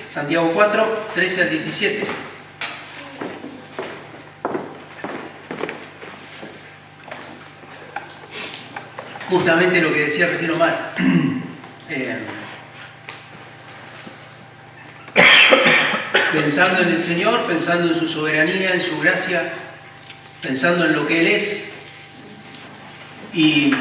Santiago 4, 13 al 17. Justamente lo que decía recién Omar. Pensando en el Señor, pensando en su soberanía, en su gracia, pensando en lo que Él es. Y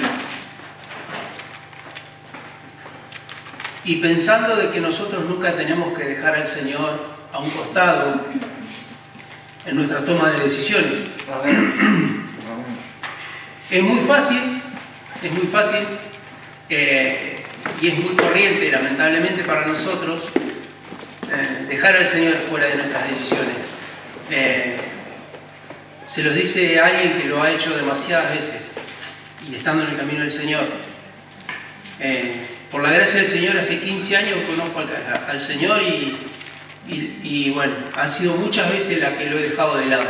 pensando de que nosotros nunca tenemos que dejar al Señor a un costado en nuestra toma de decisiones. Es muy fácil y es muy corriente, lamentablemente para nosotros, dejar al Señor fuera de nuestras decisiones. Se los dice a alguien que lo ha hecho demasiadas veces y estando en el camino del Señor. Por la gracia del Señor, hace 15 años conozco al Señor y bueno, ha sido muchas veces la que lo he dejado de lado.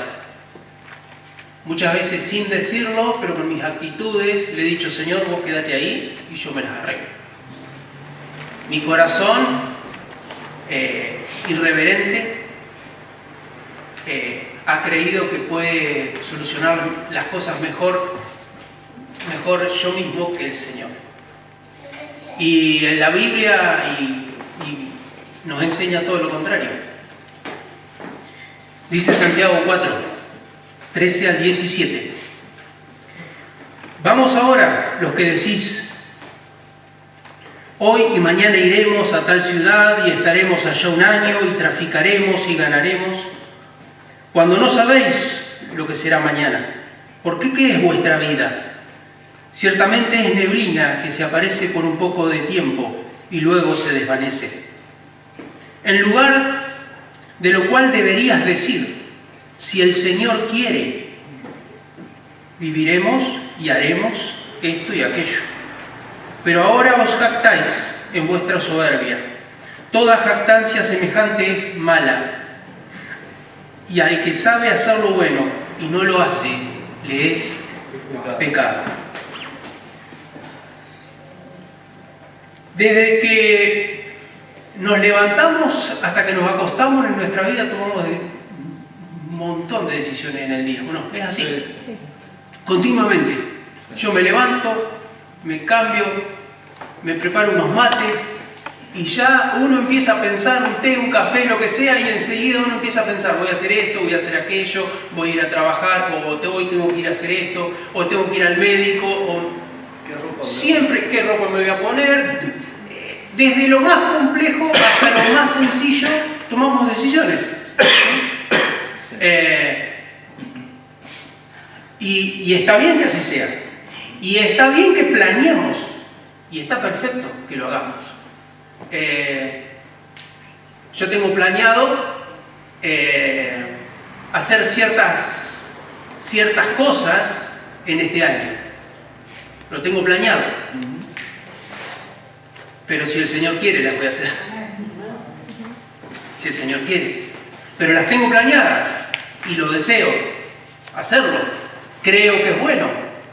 Muchas veces sin decirlo, pero con mis actitudes le he dicho: Señor, vos quédate ahí y yo me las arreglo. Mi corazón irreverente ha creído que puede solucionar las cosas mejor yo mismo que el Señor. Y en la Biblia nos enseña todo lo contrario. Dice Santiago 4, 13 al 17. Vamos ahora, los que decís: hoy y mañana iremos a tal ciudad y estaremos allá un año y traficaremos y ganaremos, cuando no sabéis lo que será mañana. ¿Por qué? ¿Qué es vuestra vida? Ciertamente es neblina que se aparece por un poco de tiempo y luego se desvanece. En lugar de lo cual deberías decir: si el Señor quiere, viviremos y haremos esto y aquello. Pero ahora os jactáis en vuestra soberbia. Toda jactancia semejante es mala, y al que sabe hacer lo bueno y no lo hace, le es pecado. Desde que nos levantamos hasta que nos acostamos en nuestra vida tomamos un montón de decisiones en el día. Bueno, es así. Sí. Continuamente. Yo me levanto, me cambio, me preparo unos mates y ya uno empieza a pensar un té, un café, lo que sea, y enseguida uno empieza a pensar: voy a hacer esto, voy a hacer aquello, voy a ir a trabajar, o hoy tengo que ir a hacer esto, o tengo que ir al médico, o siempre qué ropa me voy a poner. Desde lo más complejo hasta lo más sencillo tomamos decisiones. Y está bien que así sea. Y está bien que planeemos. Y está perfecto que lo hagamos. Yo tengo planeado hacer ciertas cosas en este año. Lo tengo planeado. Pero si el Señor quiere, las voy a hacer. Si el Señor quiere. Pero las tengo planeadas y lo deseo hacerlo. Creo que es bueno,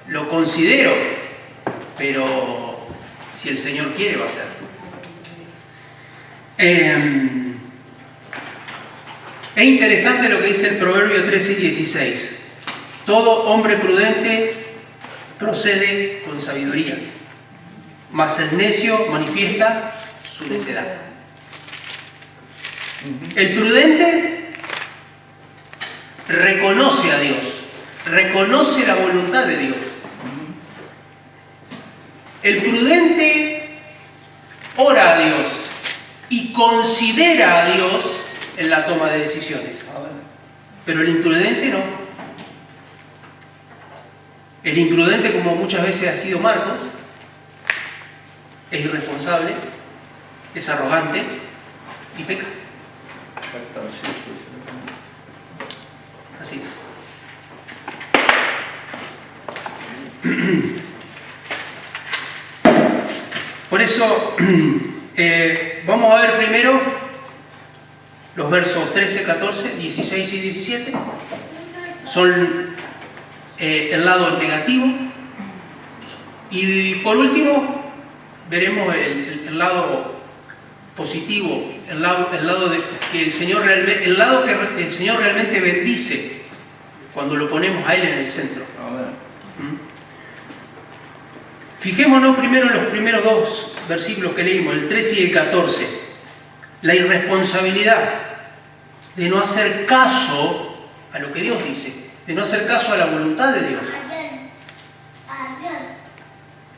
lo considero, pero si el Señor quiere, va a ser. Es interesante lo que dice el Proverbio 13 y 16. Todo hombre prudente procede con sabiduría, mas el necio manifiesta su necedad. El prudente reconoce a Dios, reconoce la voluntad de Dios. El prudente ora a Dios y considera a Dios en la toma de decisiones. Pero el imprudente no. El imprudente, como muchas veces ha sido Marcos, es irresponsable, es arrogante y peca. Así es. Por eso vamos a ver primero los versos 13, 14, 16 y 17. Son el lado negativo. Y por último veremos el lado positivo, el lado de que el Señor realmente bendice cuando lo ponemos a Él en el centro. Fijémonos primero en los primeros dos versículos que leímos, el 13 y el 14. La irresponsabilidad de no hacer caso a lo que Dios dice, de no hacer caso a la voluntad de Dios.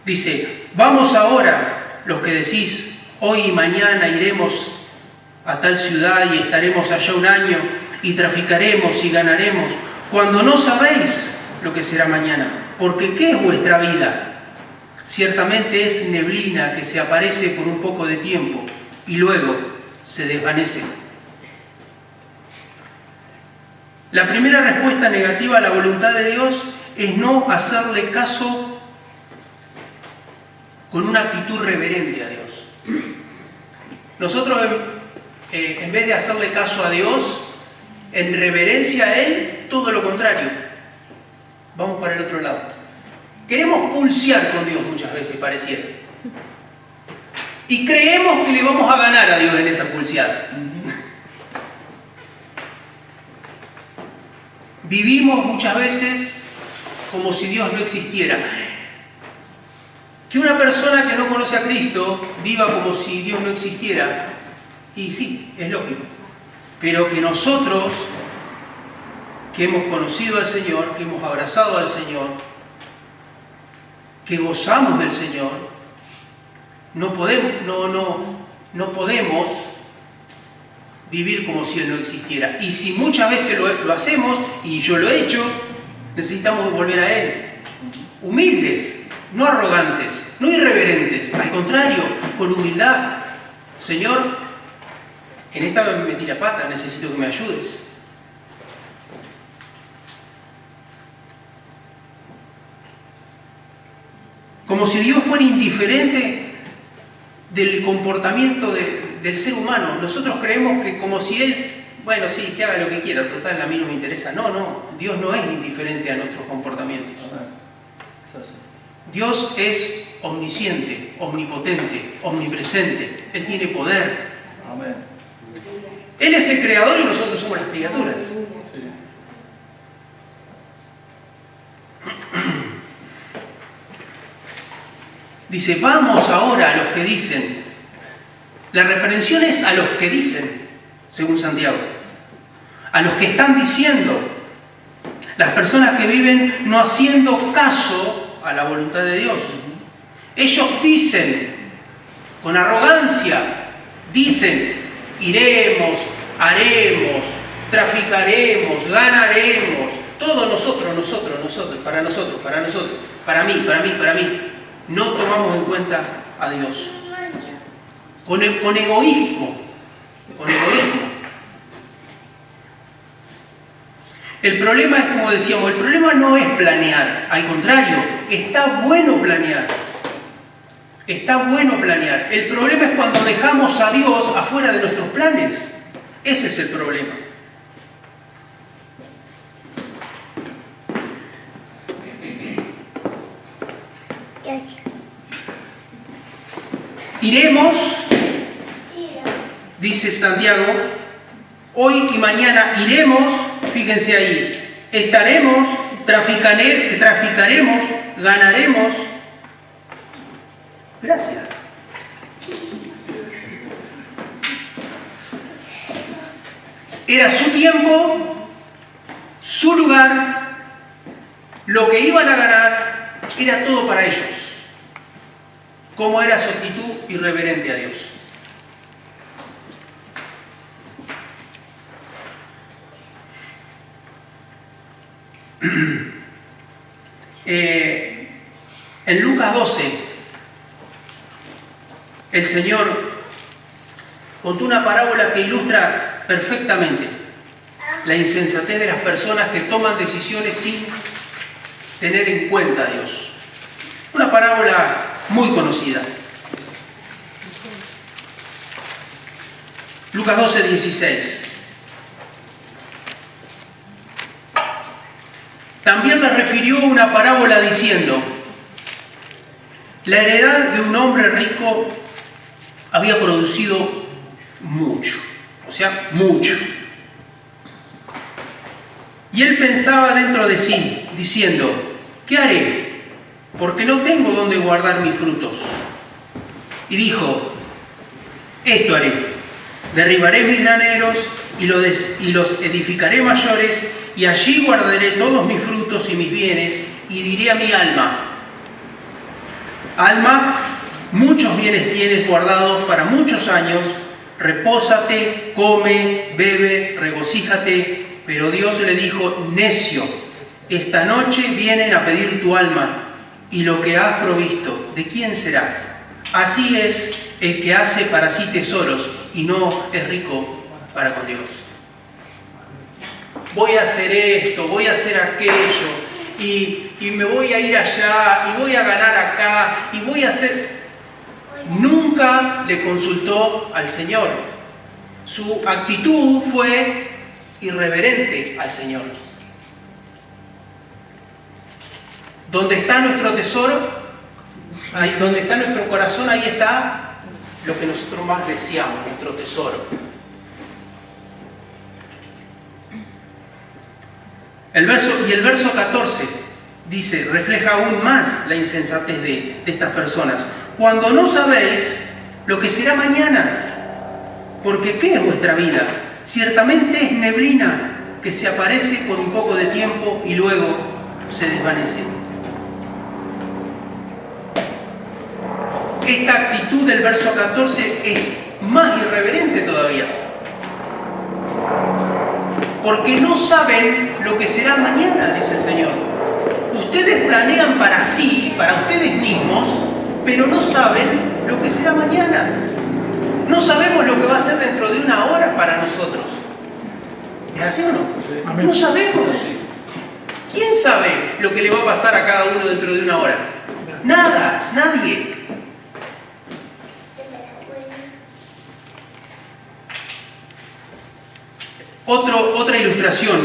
Dice, vamos ahora, los que decís, hoy y mañana iremos a tal ciudad y estaremos allá un año y traficaremos y ganaremos, cuando no sabéis lo que será mañana. Porque ¿qué es vuestra vida? Ciertamente es neblina que se aparece por un poco de tiempo y luego se desvanece. La primera respuesta negativa a la voluntad de Dios es no hacerle caso con una actitud reverente a Dios. Nosotros, en vez de hacerle caso a Dios, en reverencia a Él, todo lo contrario. Vamos para el otro lado. Queremos pulsear con Dios muchas veces, pareciera. Y creemos que le vamos a ganar a Dios en esa pulseada. Vivimos muchas veces como si Dios no existiera. Que una persona que no conoce a Cristo viva como si Dios no existiera, y sí, es lógico. Pero que nosotros, que hemos conocido al Señor, que hemos abrazado al Señor, que gozamos del Señor, no podemos vivir como si Él no existiera. Y si muchas veces lo hacemos, y yo lo he hecho, necesitamos volver a Él. Humildes, no arrogantes, no irreverentes, al contrario, con humildad. Señor, en esta me metí la pata, necesito que me ayudes. Como si Dios fuera indiferente del comportamiento del ser humano. Nosotros creemos que como si Él, bueno, sí, que haga lo que quiera, total, a mí no me interesa. No, Dios no es indiferente a nuestros comportamientos. Dios es omnisciente, omnipotente, omnipresente. Él tiene poder. Él es el creador y nosotros somos las criaturas. Dice, vamos ahora a los que dicen. La reprensión es a los que dicen, según Santiago. A los que están diciendo. Las personas que viven no haciendo caso a la voluntad de Dios. Ellos dicen, con arrogancia, dicen, iremos, haremos, traficaremos, ganaremos. Todo nosotros, para nosotros, para mí. No tomamos en cuenta a Dios. Con egoísmo. El problema es, como decíamos, el problema no es planear. Al contrario, está bueno planear. El problema es cuando dejamos a Dios afuera de nuestros planes. Ese es el problema. Iremos, dice Santiago, hoy y mañana iremos, fíjense ahí, estaremos, traficaremos, ganaremos. Gracias. Era su tiempo, su lugar, lo que iban a ganar, era todo para ellos. ¿Cómo era su actitud irreverente a Dios? En Lucas 12, el Señor contó una parábola que ilustra perfectamente la insensatez de las personas que toman decisiones sin tener en cuenta a Dios. Una parábola muy conocida. Lucas 12, 16. También le refirió una parábola diciendo, La heredad de un hombre rico había producido mucho, o sea, mucho. Y él pensaba dentro de sí, diciendo, ¿qué haré? Porque no tengo dónde guardar mis frutos. Y dijo, esto haré, derribaré mis graneros y los edificaré mayores, y allí guardaré todos mis frutos y mis bienes, y diré a mi alma, alma, muchos bienes tienes guardados para muchos años, repósate, come, bebe, regocíjate. Pero Dios le dijo, necio, esta noche vienen a pedir tu alma, y lo que has provisto, ¿de quién será? Así es el que hace para sí tesoros y no es rico para con Dios. Voy a hacer esto, voy a hacer aquello, y me voy a ir allá, y voy a ganar acá, y voy a hacer... Nunca le consultó al Señor. Su actitud fue irreverente al Señor. Donde está nuestro tesoro, ahí, donde está nuestro corazón, ahí está lo que nosotros más deseamos, nuestro tesoro. El verso 14 dice, refleja aún más la insensatez de estas personas. Cuando no sabéis lo que será mañana, porque ¿qué es vuestra vida? Ciertamente es neblina que se aparece por un poco de tiempo y luego se desvanece. Esta actitud del verso 14 es más irreverente todavía. Porque no saben lo que será mañana, dice el Señor. Ustedes planean para sí, para ustedes mismos, pero no saben lo que será mañana. No sabemos lo que va a ser dentro de una hora para nosotros. ¿Es así o no? No sabemos. ¿Quién sabe lo que le va a pasar a cada uno dentro de una hora? Nada, nadie. Otra ilustración.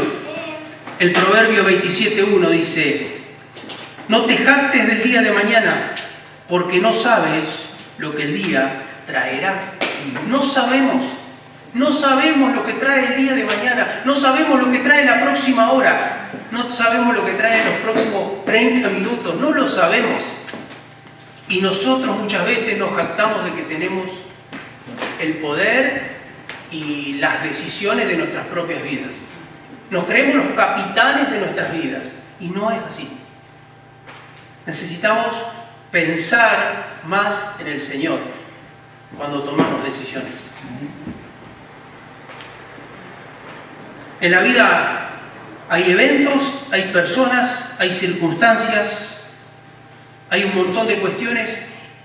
El Proverbio 27:1 dice, no te jactes del día de mañana, porque no sabes lo que el día traerá. No sabemos lo que trae el día de mañana, no sabemos lo que trae la próxima hora, no sabemos lo que trae los próximos 30 minutos, no lo sabemos. Y nosotros muchas veces nos jactamos de que tenemos el poder y las decisiones de nuestras propias vidas. Nos creemos los capitanes de nuestras vidas y no es así. Necesitamos pensar más en el Señor cuando tomamos decisiones. En la vida hay eventos, hay personas, hay circunstancias, hay un montón de cuestiones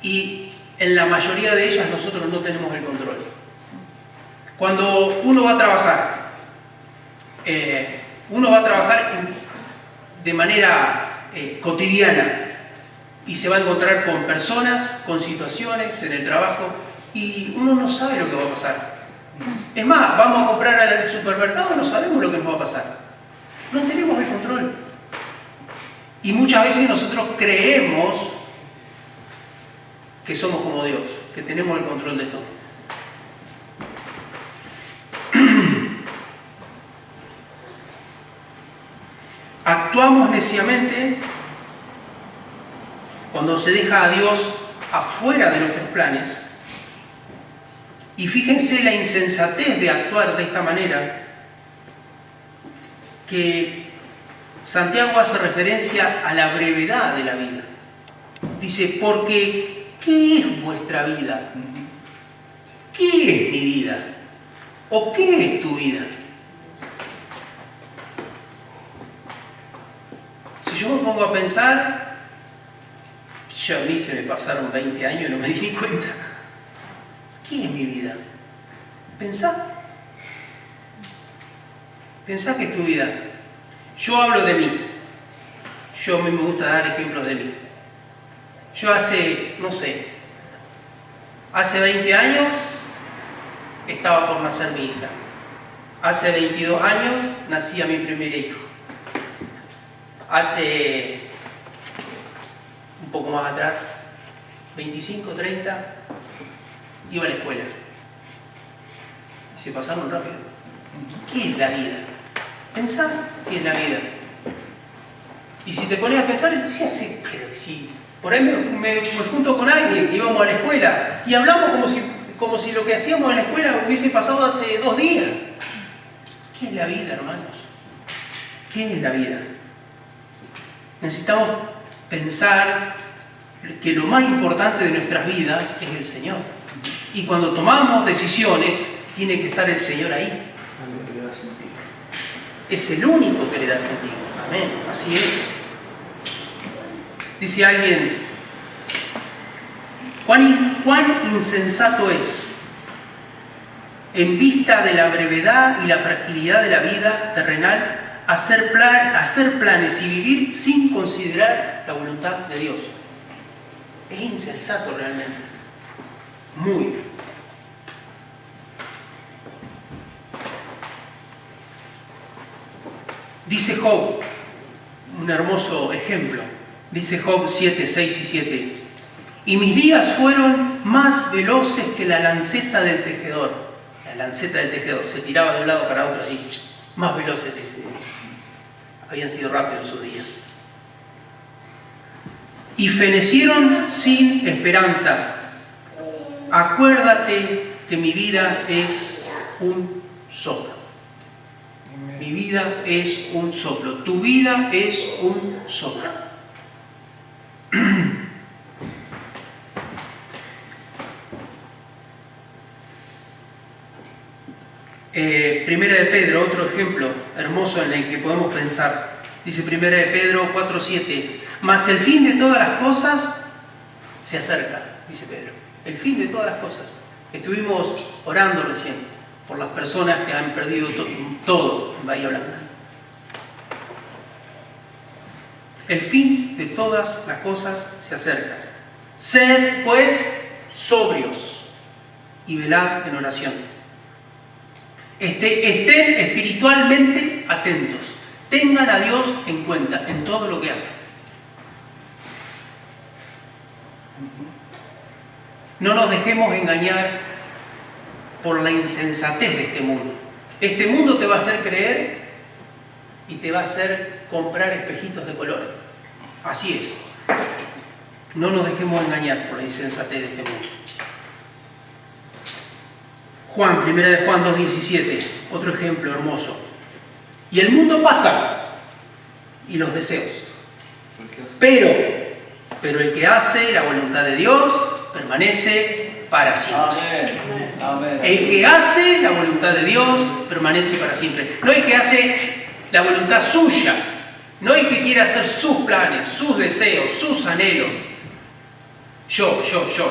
y en la mayoría de ellas nosotros no tenemos el control. Cuando uno va a trabajar de manera cotidiana y se va a encontrar con personas, con situaciones en el trabajo y uno no sabe lo que va a pasar. Es más, vamos a comprar al supermercado, no sabemos lo que nos va a pasar. No tenemos el control. Y muchas veces nosotros creemos que somos como Dios, que tenemos el control de todo. Actuamos neciamente cuando se deja a Dios afuera de nuestros planes. Y fíjense la insensatez de actuar de esta manera, que Santiago hace referencia a la brevedad de la vida. Dice, porque ¿qué es vuestra vida? ¿Qué es mi vida? ¿O qué es tu vida? Si yo me pongo a pensar, a mí se me pasaron 20 años y no me di ni cuenta. ¿Qué es mi vida? Pensá. Pensá que es tu vida. Yo hablo de mí. A mí me gusta dar ejemplos de mí. Yo hace 20 años estaba por nacer mi hija. Hace 22 años nací a mi primer hijo. Hace un poco más atrás 25, 30, iba a la escuela. Y se pasaron rápido. ¿Qué es la vida? Pensá qué es la vida. Y si te pones a pensar, decías, sí, pero si por ahí me junto con alguien que íbamos a la escuela y hablamos como si lo que hacíamos en la escuela hubiese pasado hace 2 días. ¿Qué es la vida, hermanos? ¿Qué es la vida? Necesitamos pensar que lo más importante de nuestras vidas es el Señor. Y cuando tomamos decisiones, tiene que estar el Señor ahí. Es el único que le da sentido. Amén. Así es. Dice alguien, ¿cuán insensato es, en vista de la brevedad y la fragilidad de la vida terrenal, hacer planes y vivir sin considerar la voluntad de Dios? Es insensato realmente. Muy. Dice Job, un hermoso ejemplo. Dice Job 7, 6 y 7. Y mis días fueron más veloces que la lanceta del tejedor. La lanceta del tejedor se tiraba de un lado para otro así. Más veloces, dice. Habían sido rápidos sus días. Y fenecieron sin esperanza. Acuérdate que mi vida es un soplo. Mi vida es un soplo. Tu vida es un soplo. Primera de Pedro, otro ejemplo hermoso en el que podemos pensar. Dice Primera de Pedro 4:7. Mas el fin de todas las cosas se acerca, dice Pedro. El fin de todas las cosas. Estuvimos orando recién por las personas que han perdido todo en Bahía Blanca. El fin de todas las cosas se acerca. Sed, pues, sobrios y velad en oración. Estén espiritualmente atentos. Tengan a Dios en cuenta en todo lo que hacen. No nos dejemos engañar por la insensatez de este mundo. Este mundo te va a hacer creer y te va a hacer comprar espejitos de colores. Así es. No nos dejemos engañar por la insensatez de este mundo. Primera de Juan 2:17, otro ejemplo hermoso. Y el mundo pasa y los deseos. Pero el que hace la voluntad de Dios permanece para siempre. Amén. El que hace la voluntad de Dios permanece para siempre. No el que hace la voluntad suya, no el que quiere hacer sus planes, sus deseos, sus anhelos. Yo,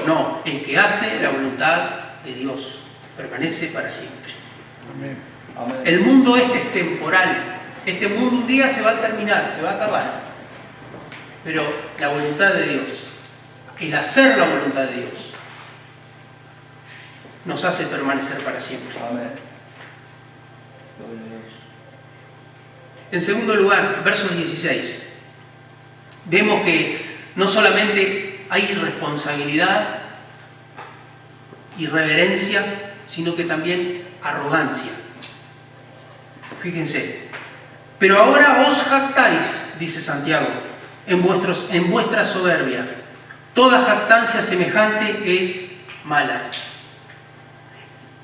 no. El que hace la voluntad de Dios permanece para siempre. Amén. El mundo este es temporal. Este mundo un día se va a terminar, se va a acabar. Pero la voluntad de Dios, el hacer la voluntad de Dios, nos hace permanecer para siempre. Amén. En segundo lugar, verso 16, vemos que no solamente hay responsabilidad y reverencia, sino que también arrogancia. Fíjense, pero ahora vos jactáis, dice Santiago, en vuestra soberbia. Toda jactancia semejante es mala.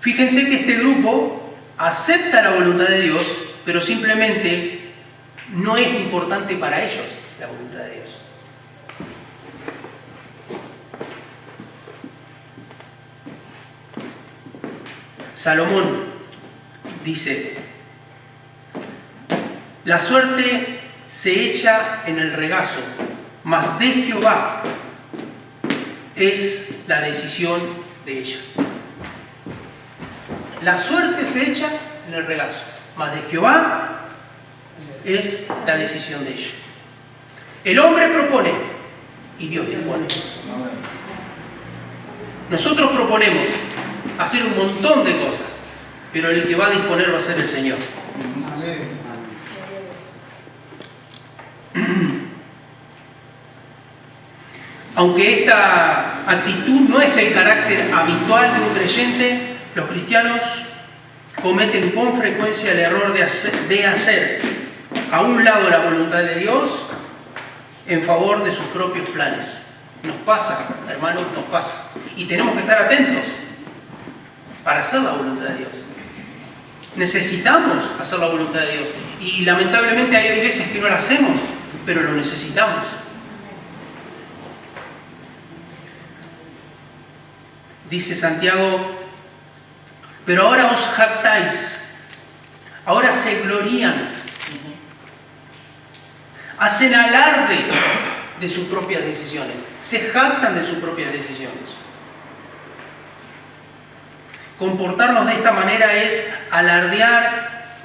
Fíjense que este grupo acepta la voluntad de Dios, pero simplemente no es importante para ellos la voluntad de Dios. Salomón dice: la suerte se echa en el regazo, mas de Jehová es la decisión de ella. La suerte se echa en el regazo, mas de Jehová es la decisión de ella. El hombre propone y Dios dispone. Nosotros proponemos hacer un montón de cosas, pero el que va a disponer va a ser el Señor. Aunque esta actitud no es el carácter habitual de un creyente, los cristianos cometen con frecuencia el error de hacer a un lado la voluntad de Dios en favor de sus propios planes. Nos pasa, hermanos, nos pasa. Y tenemos que estar atentos para hacer la voluntad de Dios. Necesitamos hacer la voluntad de Dios. Y lamentablemente hay veces que no la hacemos, pero lo necesitamos. Dice Santiago, pero ahora os jactáis, ahora se glorían, hacen alarde de sus propias decisiones, se jactan de sus propias decisiones. Comportarnos de esta manera es alardear,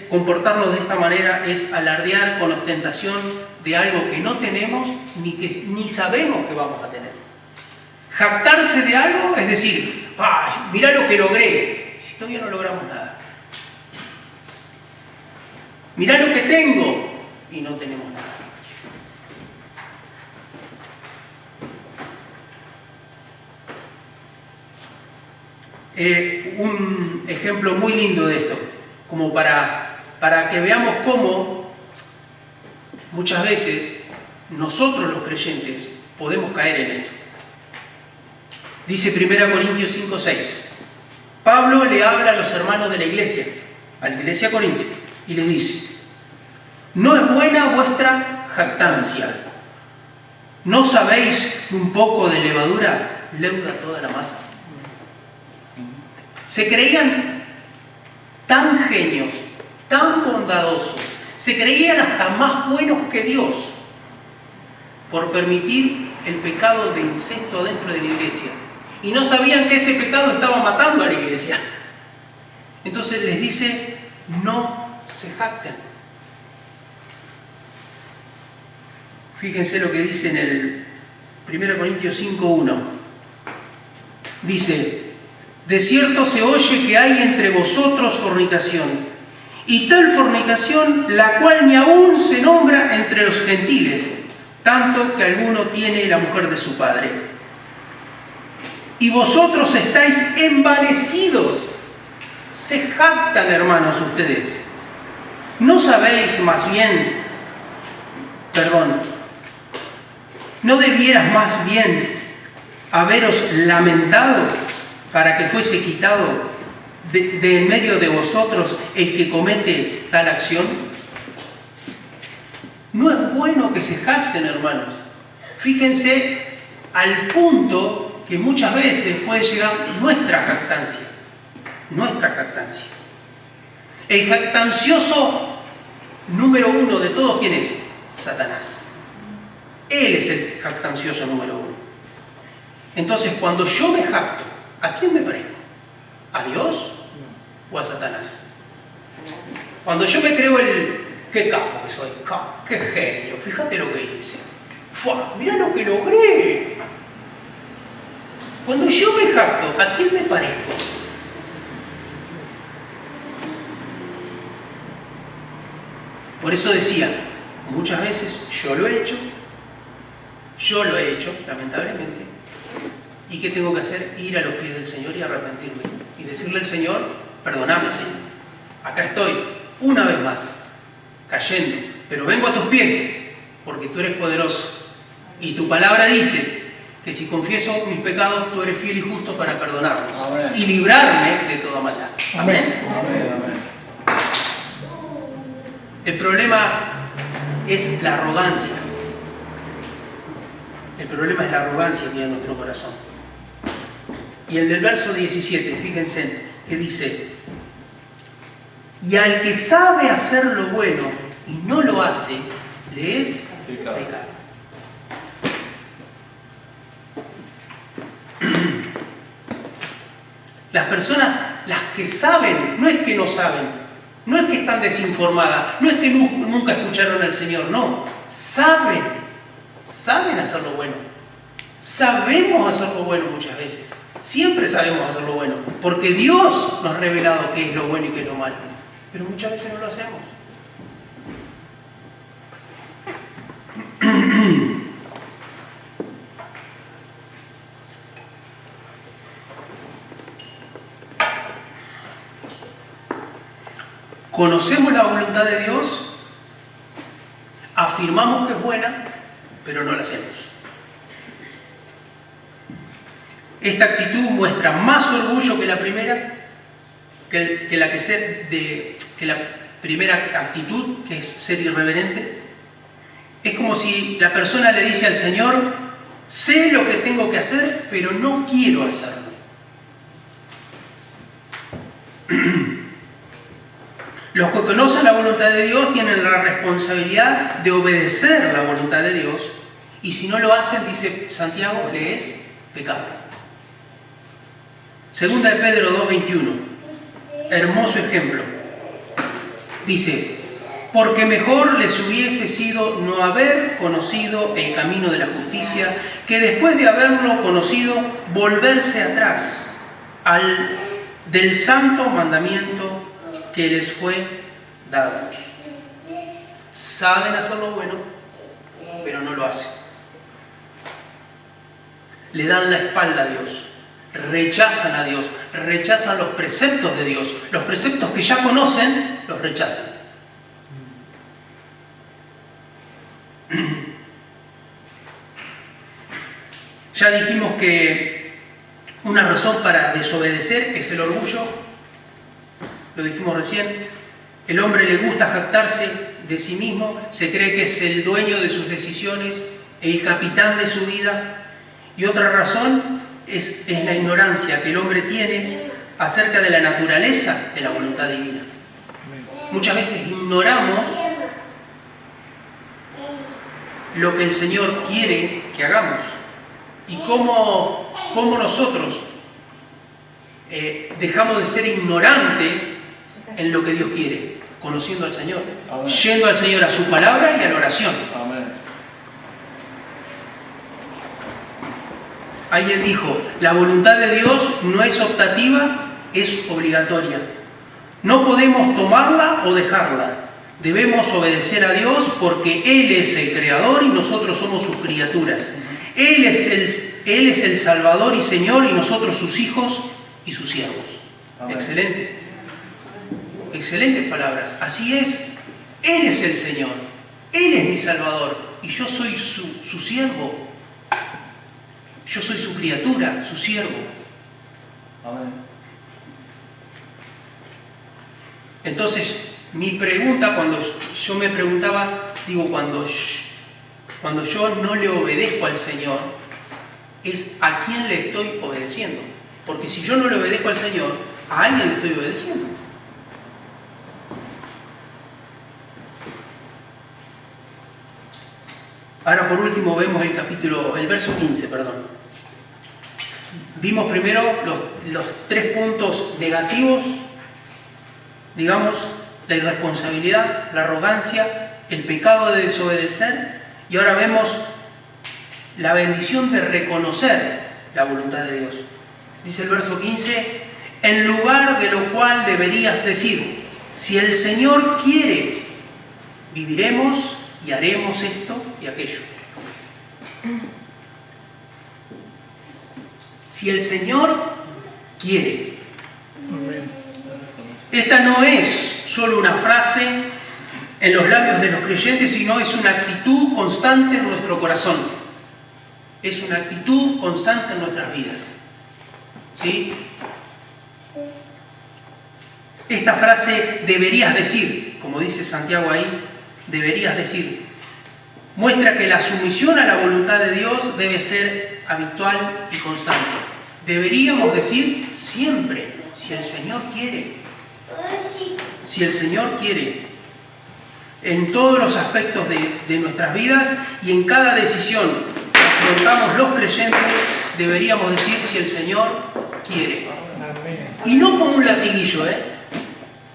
comportarnos de esta manera es alardear con ostentación de algo que no tenemos ni sabemos que vamos a tener. Jactarse de algo es decir, mirá lo que logré, si todavía no logramos nada. Mirá lo que tengo y no tenemos nada. Un ejemplo muy lindo de esto, como para que veamos cómo muchas veces nosotros los creyentes podemos caer en esto. Dice 1 Corintios 5:6. Pablo le habla a los hermanos de la iglesia, a la iglesia Corintio, y le dice: no es buena vuestra jactancia. ¿No sabéis que un poco de levadura leuda toda la masa? Se creían tan genios, tan bondadosos, se creían hasta más buenos que Dios por permitir el pecado de incesto dentro de la iglesia. Y no sabían que ese pecado estaba matando a la iglesia. Entonces les dice, no se jacten. Fíjense lo que dice en el 1 Corintios 5:1. Dice, de cierto se oye que hay entre vosotros fornicación, y tal fornicación la cual ni aún se nombra entre los gentiles, tanto que alguno tiene la mujer de su padre. Y vosotros estáis envanecidos. Se jactan, hermanos, ustedes. ¿No sabéis más bien, no debieras más bien haberos lamentado para que fuese quitado de en medio de vosotros el que comete tal acción? No es bueno que se jacten, hermanos. Fíjense al punto que muchas veces puede llegar nuestra jactancia. Nuestra jactancia. El jactancioso número uno de todos, ¿quién es? Satanás. Él es el jactancioso número uno. Entonces, cuando yo me jacto, ¿a quién me parezco? ¿A Dios o a Satanás? Cuando yo me creo qué capo que soy, qué genio, fíjate lo que hice. Mirá lo que logré. Cuando yo me jacto, ¿a quién me parezco? Por eso decía, muchas veces yo lo he hecho, lamentablemente. ¿Y qué tengo que hacer? Ir a los pies del Señor y arrepentirme. Y decirle al Señor, perdóname, Señor. Acá estoy, una vez más, cayendo. Pero vengo a tus pies, porque tú eres poderoso. Y tu palabra dice que si confieso mis pecados, tú eres fiel y justo para perdonarlos. Amén. Y librarme de toda maldad. Amén. Amén. Amén. El problema es la arrogancia. El problema es la arrogancia que hay en nuestro corazón. Y en el verso 17, fíjense, que dice, y al que sabe hacer lo bueno y no lo hace, le es pecado. Las personas, las que saben, no es que no saben, no es que están desinformadas, no es que nunca escucharon al Señor, no, saben hacer lo bueno. Sabemos hacer lo bueno muchas veces. Siempre sabemos hacer lo bueno, porque Dios nos ha revelado qué es lo bueno y qué es lo malo. Pero muchas veces no lo hacemos. conocemos la voluntad de Dios, afirmamos que es buena, pero no la hacemos. Esta actitud muestra más orgullo que la primera, que la primera actitud, que es ser irreverente. Es como si la persona le dice al Señor: sé lo que tengo que hacer, pero no quiero hacerlo. Los que conocen la voluntad de Dios tienen la responsabilidad de obedecer la voluntad de Dios, y si no lo hacen, dice Santiago, le es pecado. Segunda de Pedro 2:21, hermoso ejemplo. Dice: porque mejor les hubiese sido no haber conocido el camino de la justicia, que después de haberlo conocido, volverse atrás del santo mandamiento que les fue dado. Saben hacer lo bueno, pero no lo hacen. Le dan la espalda a Dios, rechazan a Dios, rechazan los preceptos de Dios. Los preceptos que ya conocen, los rechazan. Ya dijimos que una razón para desobedecer es el orgullo. Lo dijimos recién. El hombre le gusta jactarse de sí mismo, se cree que es el dueño de sus decisiones, el capitán de su vida. Y otra razón es la ignorancia que el hombre tiene acerca de la naturaleza de la voluntad divina. Muchas veces ignoramos lo que el Señor quiere que hagamos y cómo nosotros dejamos de ser ignorantes en lo que Dios quiere, conociendo al Señor, amén, yendo al Señor a su palabra y a la oración. Amén. Alguien dijo: la voluntad de Dios no es optativa, es obligatoria. No podemos tomarla o dejarla. Debemos obedecer a Dios porque Él es el Creador y nosotros somos sus criaturas. Él es el Salvador y Señor y nosotros sus hijos y sus siervos. Amén. Excelente. Excelentes palabras. Así es. Él es el Señor. Él es mi Salvador y yo soy su siervo. Yo soy su criatura, su siervo. Amén. Entonces, mi pregunta, cuando yo me preguntaba, digo, cuando yo no le obedezco al Señor, es a quién le estoy obedeciendo. Porque si yo no le obedezco al Señor, a alguien le estoy obedeciendo. Ahora por último vemos el verso 15, perdón. Vimos primero los 3 puntos negativos, digamos, la irresponsabilidad, la arrogancia, el pecado de desobedecer, y ahora vemos la bendición de reconocer la voluntad de Dios. Dice el verso 15: en lugar de lo cual deberías decir, si el Señor quiere, viviremos y haremos esto y aquello. Si el Señor quiere. Esta no es solo una frase en los labios de los creyentes, sino es una actitud constante en nuestro corazón. Es una actitud constante en nuestras vidas. ¿Sí? Esta frase deberías decir, como dice Santiago ahí, deberías decir, muestra que la sumisión a la voluntad de Dios debe ser habitual y constante. Deberíamos decir siempre, si el Señor quiere. Si el Señor quiere. En todos los aspectos de nuestras vidas y en cada decisión que afrontamos los creyentes, deberíamos decir si el Señor quiere. Y no como un latiguillo,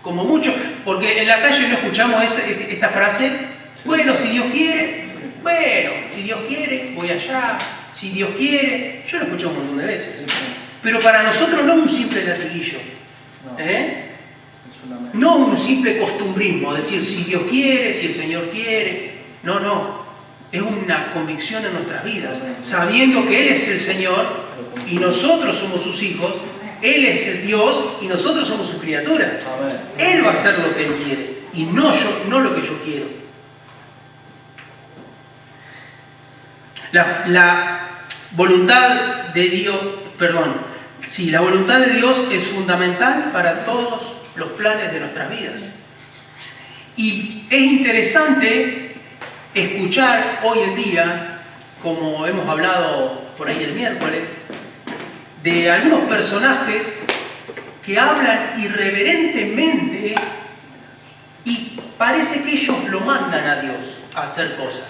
como muchos, porque en la calle no escuchamos esta frase: bueno, si Dios quiere, si Dios quiere, voy allá, si Dios quiere. Yo lo escuché un montón de veces. Pero para nosotros no es un simple latiguillo. No un simple costumbrismo, decir si Dios quiere, si el Señor quiere. No. Es una convicción en nuestras vidas. Sabiendo que Él es el Señor y nosotros somos sus hijos, Él es el Dios y nosotros somos sus criaturas. Él va a hacer lo que Él quiere y no lo que yo quiero. La voluntad de Dios, la voluntad de Dios es fundamental para todos los planes de nuestras vidas. Y es interesante escuchar hoy en día, como hemos hablado por ahí el miércoles, de algunos personajes que hablan irreverentemente y parece que ellos lo mandan a Dios a hacer cosas.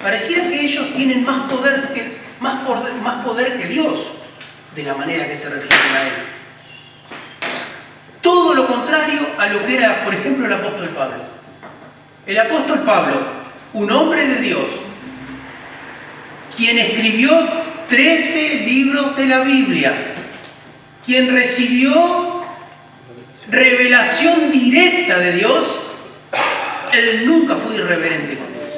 Pareciera que ellos tienen más poder que Dios, de la manera que se refieren a Él. Todo lo contrario a lo que era, por ejemplo, el apóstol Pablo. El apóstol Pablo, un hombre de Dios, quien escribió 13 libros de la Biblia, quien recibió revelación directa de Dios, él nunca fue irreverente con Dios.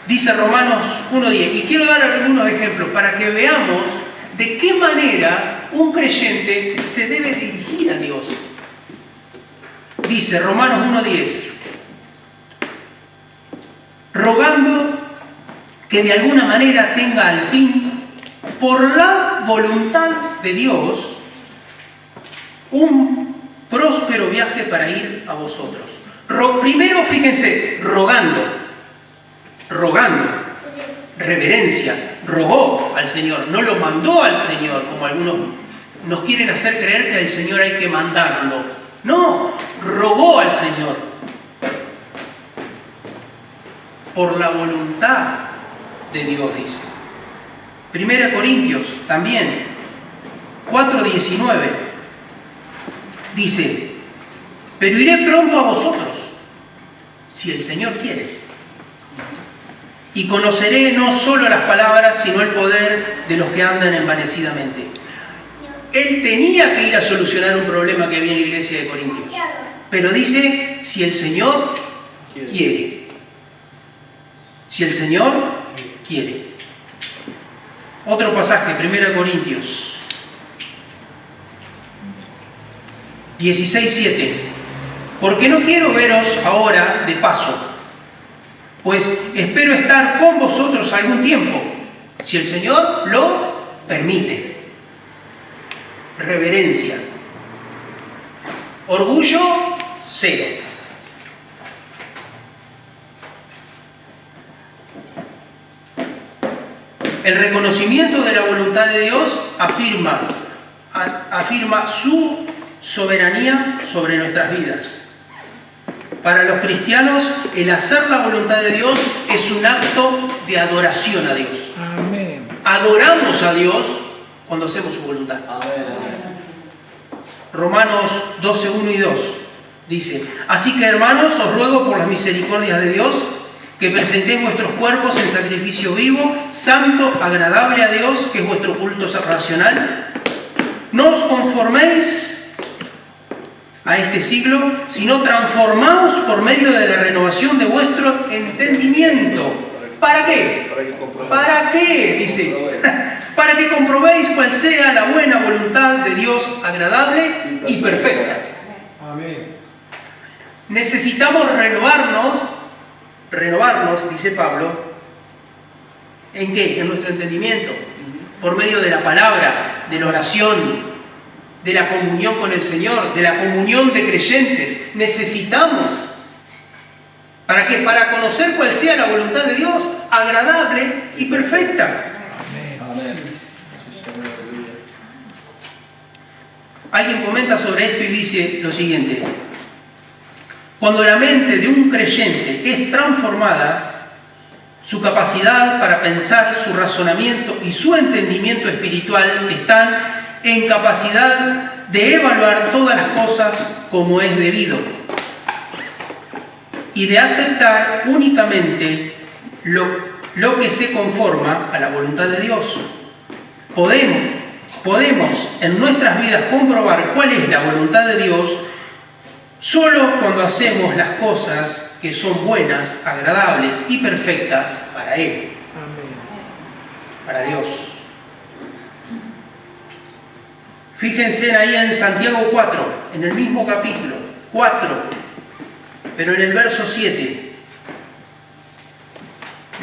Dice Romanos 1:10, y quiero dar algunos ejemplos para que veamos de qué manera un creyente se debe dirigir a Dios. Dice Romanos 1:10, rogando que de alguna manera tenga al fin, por la voluntad de Dios, un próspero viaje para ir a vosotros. Primero, fíjense, rogando, reverencia, rogó al Señor, no lo mandó al Señor, como algunos nos quieren hacer creer que al Señor hay que mandarlo. No, rogó al Señor por la voluntad de Dios, dice. 1 Corintios también 4:19 dice, pero iré pronto a vosotros, si el Señor quiere, y conoceré no solo las palabras, sino el poder de los que andan envanecidamente. Él tenía que ir a solucionar un problema que había en la iglesia de Corintios, pero dice, si el Señor quiere. Si el Señor quiere. Otro pasaje, 1 Corintios 16:7. Porque no quiero veros ahora de paso, pues espero estar con vosotros algún tiempo, si el Señor lo permite. Reverencia. Orgullo, cero. El reconocimiento de la voluntad de Dios afirma su soberanía sobre nuestras vidas. Para los cristianos, el hacer la voluntad de Dios es un acto de adoración a Dios. Amén. Adoramos a Dios cuando hacemos su voluntad. Amén. Romanos 12:1 y 2 dice, así que hermanos, os ruego por las misericordias de Dios, que presentéis vuestros cuerpos en sacrificio vivo, santo, agradable a Dios, que es vuestro culto racional. No os conforméis a este siglo, sino transformaos por medio de la renovación de vuestro entendimiento. ¿Para qué? ¿Para qué? Dice. Para que comprobéis cuál sea la buena voluntad de Dios, agradable y perfecta. Amén. Necesitamos renovarnos, dice Pablo, ¿en qué? En nuestro entendimiento, por medio de la palabra, de la oración, de la comunión con el Señor, de la comunión de creyentes. Necesitamos. ¿Para qué? Para conocer cuál sea la voluntad de Dios, agradable y perfecta. Amén. Alguien comenta sobre esto y dice lo siguiente. Cuando la mente de un creyente es transformada, su capacidad para pensar, su razonamiento y su entendimiento espiritual están en capacidad de evaluar todas las cosas como es debido y de aceptar únicamente lo que se conforma a la voluntad de Dios. Podemos en nuestras vidas comprobar cuál es la voluntad de Dios solo cuando hacemos las cosas que son buenas, agradables y perfectas para Él, para Dios. Fíjense ahí en Santiago 4, en el mismo capítulo, 4, pero en el verso 7.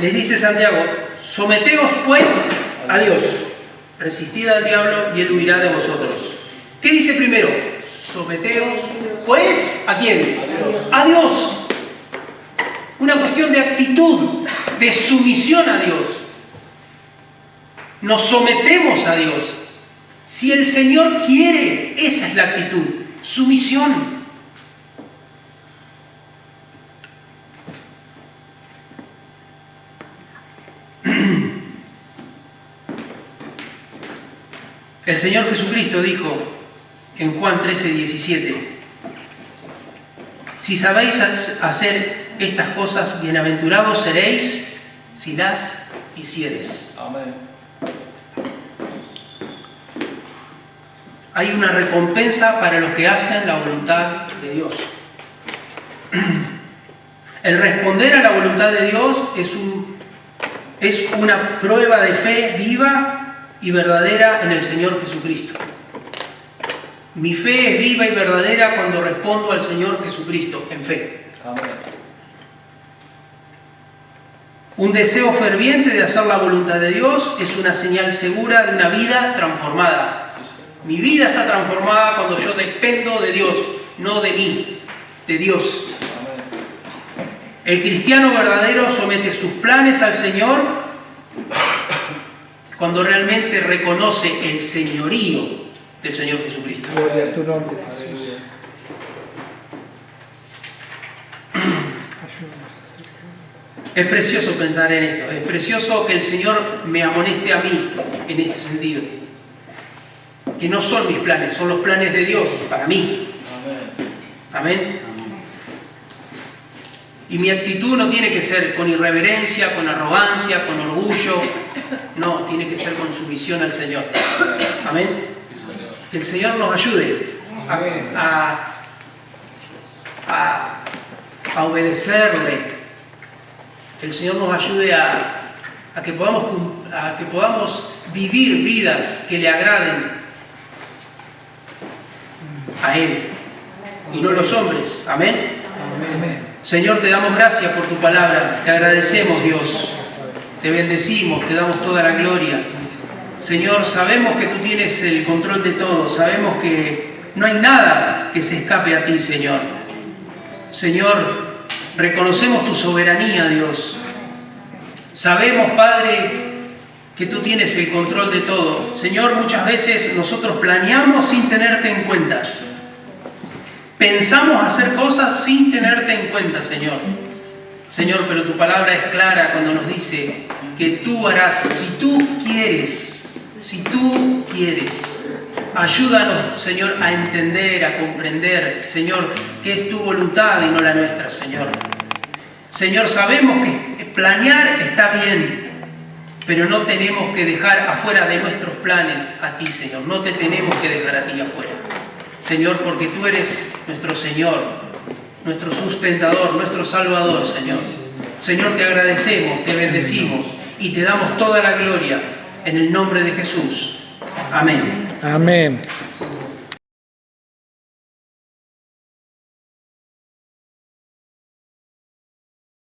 Les dice Santiago: someteos pues a Dios, resistid al diablo y él huirá de vosotros. ¿Qué dice primero? Someteos pues, ¿a quién? A Dios. Una cuestión de actitud, de sumisión a Dios. Nos sometemos a Dios. Si el Señor quiere, esa es la actitud, sumisión. El Señor Jesucristo dijo en Juan 13:17: si sabéis hacer estas cosas, bienaventurados seréis si las hiciereis. Amén. Hay una recompensa para los que hacen la voluntad de Dios. El responder a la voluntad de Dios es una prueba de fe viva y verdadera en el Señor Jesucristo. Mi fe es viva y verdadera cuando respondo al Señor Jesucristo en fe. Amén. Un deseo ferviente de hacer la voluntad de Dios es una señal segura de una vida transformada. Mi vida está transformada cuando yo dependo de Dios, no de mí, de Dios. El cristiano verdadero somete sus planes al Señor cuando realmente reconoce el señorío del Señor Jesucristo. Gloria a tu nombre, Jesús. Es precioso pensar en esto, es precioso que el Señor me amoneste a mí en este sentido. Que no son mis planes, son los planes de Dios para mí. Amén. Y mi actitud no tiene que ser con irreverencia, con arrogancia, con orgullo. No, tiene que ser con sumisión al Señor. Amén. Que el Señor nos ayude a obedecerle. Que el Señor nos ayude a que podamos vivir vidas que le agraden a Él y no los hombres. Amén. Amén. Señor, te damos gracias por tu palabra, te agradecemos, Dios, te bendecimos, te damos toda la gloria. Señor, sabemos que tú tienes el control de todo, sabemos que no hay nada que se escape a ti, Señor. Señor, reconocemos tu soberanía, Dios. Sabemos, Padre, que tú tienes el control de todo. Señor, muchas veces nosotros planeamos sin tenerte en cuenta. Pensamos hacer cosas sin tenerte en cuenta, Señor. Señor, pero tu palabra es clara cuando nos dice que tú harás, si tú quieres, ayúdanos, Señor, a entender, a comprender, Señor, que es tu voluntad y no la nuestra, Señor. Señor, sabemos que planear está bien, pero no tenemos que dejar afuera de nuestros planes a ti, Señor. No te tenemos que dejar a ti afuera. Señor, porque tú eres nuestro Señor, nuestro sustentador, nuestro Salvador, Señor. Señor, te agradecemos, te bendecimos y te damos toda la gloria en el nombre de Jesús. Amén. Amén.